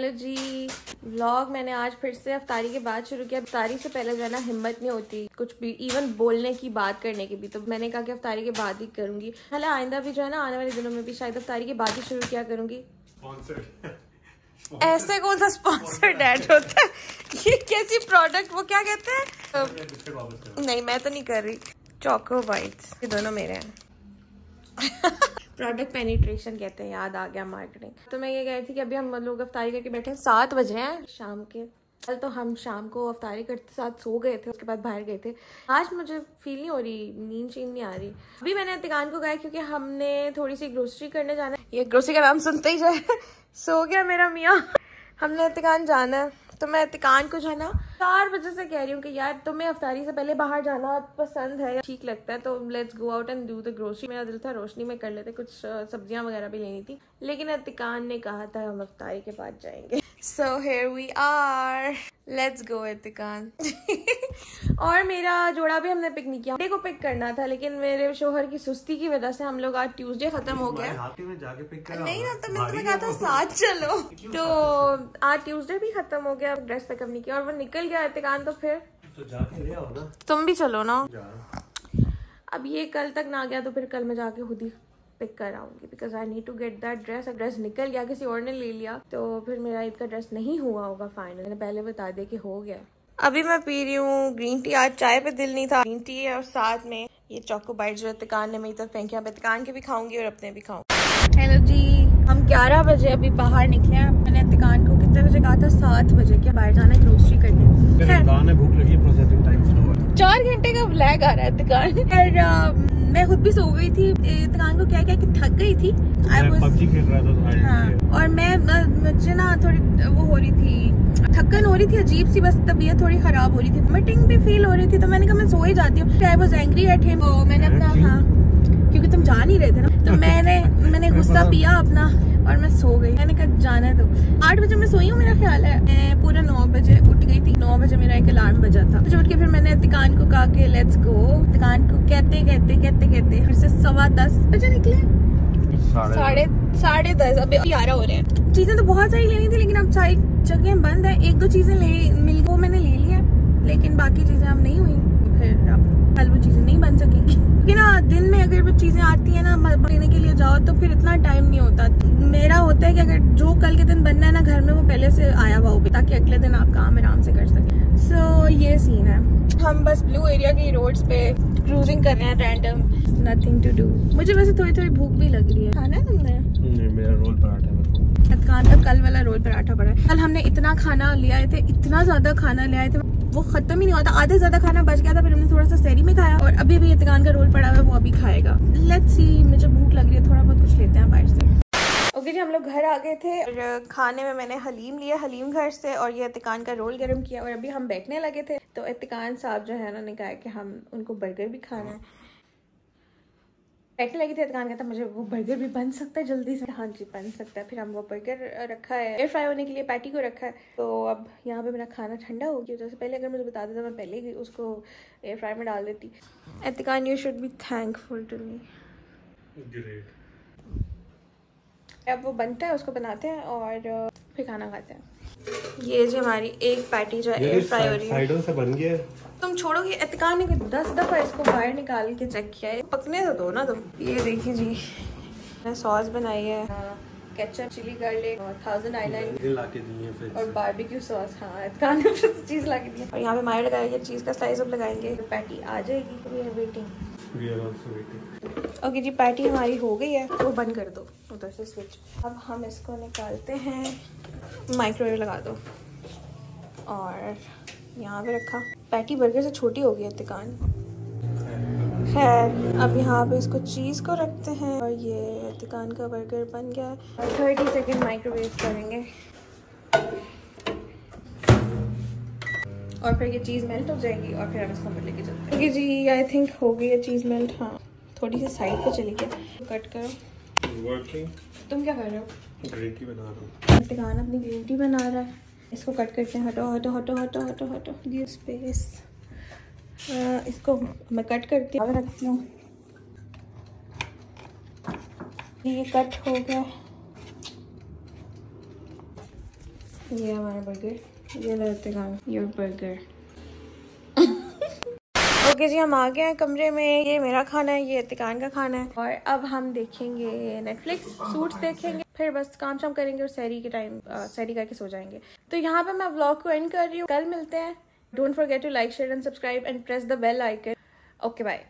Hello जी, vlog मैंने आज फिर से अफ्तारी के बाद शुरू किया। अफ्तारी से पहले जो है ना हिम्मत नहीं होती कुछ भी, इवन बोलने की, बात करने की भी। तो मैंने कहा कि अफ्तारी के बाद ही करूंगी। हालांकि आइंदा भी जो है ना आने वाले दिनों में भी शायद अफ्तारी के बाद ही शुरू किया करूंगी। ऐसे कौन सा स्पॉन्सर्ड ऐड होता है? ये कैसी प्रोडक्ट, वो क्या कहते हैं? नहीं मैं तो नहीं कर रही। चोको बाइट्स, ये दोनों मेरे हैं। प्रोडक्ट पेनिट्रेशन कहते हैं, याद आ गया मार्केटिंग। तो मैं ये कह रही थी कि अभी हम लोग अफ्तारी करके बैठे हैं, 7 बजे हैं शाम के। कल तो हम शाम को अफ्तारी करते साथ सो गए थे, उसके बाद बाहर गए थे। आज मुझे फील नहीं हो रही, नींद नहीं आ रही। अभी मैंने तिकान को कहा क्योंकि हमने थोड़ी सी ग्रोसरी करने जाना है। ये ग्रोसरी का नाम सुनते ही जाए सो गया मेरा मियाँ। हमने तिकान जाना है, तो मैं तिकान को जो है ना 4 बजे से कह रही हूँ कि यार तुम्हें अफ्तारी से पहले बाहर जाना पसंद है, ठीक लगता है, तो let's go out and do the grocery. मेरा दिल था रोशनी में कर लेते, कुछ सब्जियां वगैरह भी लेनी थी, लेकिन तिकान ने कहा था हम अफ्तारी के बाद जाएंगे। So here we are, let's go तिकान। और मेरा जोड़ा भी हमने पिक नहीं किया, मंडे को पिक करना था, लेकिन मेरे शोहर की सुस्ती की वजह से हम लोग आज ट्यूसडे खत्म हो गया। जाके पिक करा नहीं ना, तो मैंने तुम्हें कहा था साथ चलो। तो आज ट्यूसडे भी खत्म हो गया, ड्रेस पिकअप नहीं किया और वो निकल गया तिकान। तो फिर तो जाके ले आओ ना, तुम भी चलो ना। अब ये कल तक ना गया तो फिर कल मैं जाके खुद ही पिक कर आऊंगी, because I need to get that dress. Dress निकल गया, किसी और ने ले लिया, तो फिर मेरा ईद का ड्रेस नहीं हुआ होगा फाइनल। मैंने पहले बता दिया कि हो गया। अभी मैं पी रही हूँ ग्रीन टी, आज चाय पे दिल नहीं था। ग्रीन टी और साथ में ये चोको बाइट जो तिकान ने मेरी तरफ फेंकी, तिकान के भी खाऊंगी और अपने भी खाऊंगी। हेलो जी, हम 11 बजे अभी बाहर निकले हैं। मैंने तिकान को कितने बजे कहा था? 7 बजे के बाहर जाना है ग्रोसरी करने। भूख लगी, प्रोसेसिंग टाइम स्लो है। 4 घंटे का लैग आ रहा है तिकान। और मैं खुद भी सो गई थी। तिकान को क्या कि थक गई थी। पबजी खेल रहा था। हाँ, और मुझे ना थोड़ी वो हो रही थी, थकन हो रही थी, अजीब सी, बस तबीयत थोड़ी खराब हो रही थी, वोमिटिंग भी फील हो रही थी। तो मैंने कहा मैं सो ही जाती हूँ। I was angry at him. तो मैंने अपना, हाँ क्योंकि तुम जा नहीं रहे थे ना, तो मैंने गुस्सा पिया अपना और मैं सो गई। मैंने कहा जाना है। तो 8 बजे मैं सोई हूँ मेरा ख्याल है। मैं पूरा 9 बजे उठ गई थी। 9 बजे मेरा एक अलार्म बजा था। तो उठ के फिर मैंने तिकान को कहा कि लेट्स गो। तिकान को कहते फिर से 10:15 बजे निकले। साढ़े 10 अभी 11 हो रहे हैं। चीजें तो बहुत सारी लेनी थी, लेकिन अब सारी जगह बंद है। 1-2 चीजें मिल को मैंने ले लिया, लेकिन बाकी चीजें अब नहीं हुई। फिर अब कल वो चीजें नहीं बन सकेंगी, क्योंकि ना दिन में अगर वो चीजें आती है ना लेने के लिए जाओ तो फिर इतना टाइम नहीं होता। मेरा होता है कि अगर जो कल के दिन बनना है ना घर में, वो पहले से आया हुआ हो, ताकि अगले दिन आप काम आराम से कर सकें। सो ये सीन है। हम बस ब्लू एरिया की रोड्स पे क्रूजिंग कर रहे हैं रैंडम, नथिंग टू डू। मुझे वैसे थोड़ी भूख भी लग रही है। खाना है तुमने? मेरा रोल पराठा है। दुकान का कल वाला रोल पराठा पड़ा है। कल हमने इतना खाना ले आए थे, इतना ज्यादा खाना ले आए थे, वो खत्म ही नहीं होता। आधे ज्यादा खाना बच गया था, फिर हमने थोड़ा सा सहरी में खाया और अभी ये दुकान का रोल पड़ा हुआ है, वो अभी खाएगा। लेट्स सी, मुझे भूख लग रही है, थोड़ा बहुत कुछ लेते हैं बाहर से। ओके जी, हम लोग घर आ गए थे और खाने में मैंने हलीम लिया, हलीम घर से, और ये तिकान का रोल गर्म किया। और अभी हम बैठने लगे थे तो तिकान साहब जो है ना ने कहा कि हम उनको बर्गर भी खाना है। बैठने लगी थी, तिकान कहता मुझे वो बर्गर भी बन सकता है जल्दी से। हाँ जी बन सकता है। फिर हम वो बर्गर रखा है, एयर फ्राई होने के लिए पैटी को रखा है। तो अब यहाँ पे मेरा खाना ठंडा हो गया। जैसे पहले अगर मुझे बता देता मैं पहले ही उसको एयर फ्राई में डाल देती। तिकान you should be thankful to me. अब वो बनता है, उसको बनाते हैं और फिर खाना खाते हैं। ये जी हमारी एक पैटी जो है एयर फ्राई हो रही है। साइडों से बन गया। तुम छोड़ोगे, एतिकान ने 10 दफा इसको बाहर निकाल के चेक किया है। पकने तो दो ना तुम। ये देखिए जी, मैंने सॉस बनाई है, केचप, चिली गार्लिक, 1000 आइलैंड लाके दी है फिर, और बारबेक्यू सॉस। हाँ, एतिकान ने फिर चीज ला के दी है। और यहाँ पे मायर लगाएंगे, चीज का स्लाइस अब लगाएंगे, तो पैटी आ जाएगी। We are waiting. ओके जी, पैटी हमारी हो गई है। वो बंद कर दो उधर से स्विच। अब हम इसको निकालते हैं, माइक्रोवेव लगा दो। और यहाँ पे रखा। पैटी बर्गर से छोटी हो गई है तिकान। खैर, अब यहाँ पे इसको चीज़ को रखते हैं और ये तिकान का बर्गर बन गया। 30 सेकेंड माइक्रोवेव करेंगे और फिर ये चीज़ मेल्ट हो जाएगी और फिर हम इसको अंदर लेके चलते हैं। जी आई थिंक हो गई है चीज़ मेल्ट। हाँ, थोड़ी सी साइड पे चली गई। कट करो। वर्किंग। तुम क्या कर रहे हो? ग्रीन टी बना रहा हूँ। तिकान अपनी ग्रीन टी बना रहा है। इसको कट करते हैं। हटो हटो हटो हटो हटो हटो, ये स्पेस। इसको मैं कट करती हूँ, रखती हूँ। ये कट हो गया। ये हमारा बर्गर, ये लेते हैं योर बर्गर। ओके जी, हम आ गए हैं कमरे में। ये मेरा खाना है, ये इत्तिकान का खाना है। और अब हम देखेंगे नेटफ्लिक्स, सूट्स देखेंगे, फिर बस काम शाम करेंगे और सहरी के टाइम सहरी करके सो जाएंगे। तो यहाँ पे मैं व्लॉग को एंड कर रही हूँ। कल मिलते हैं। Don't forget to like, share and subscribe and press the bell icon. Okay bye.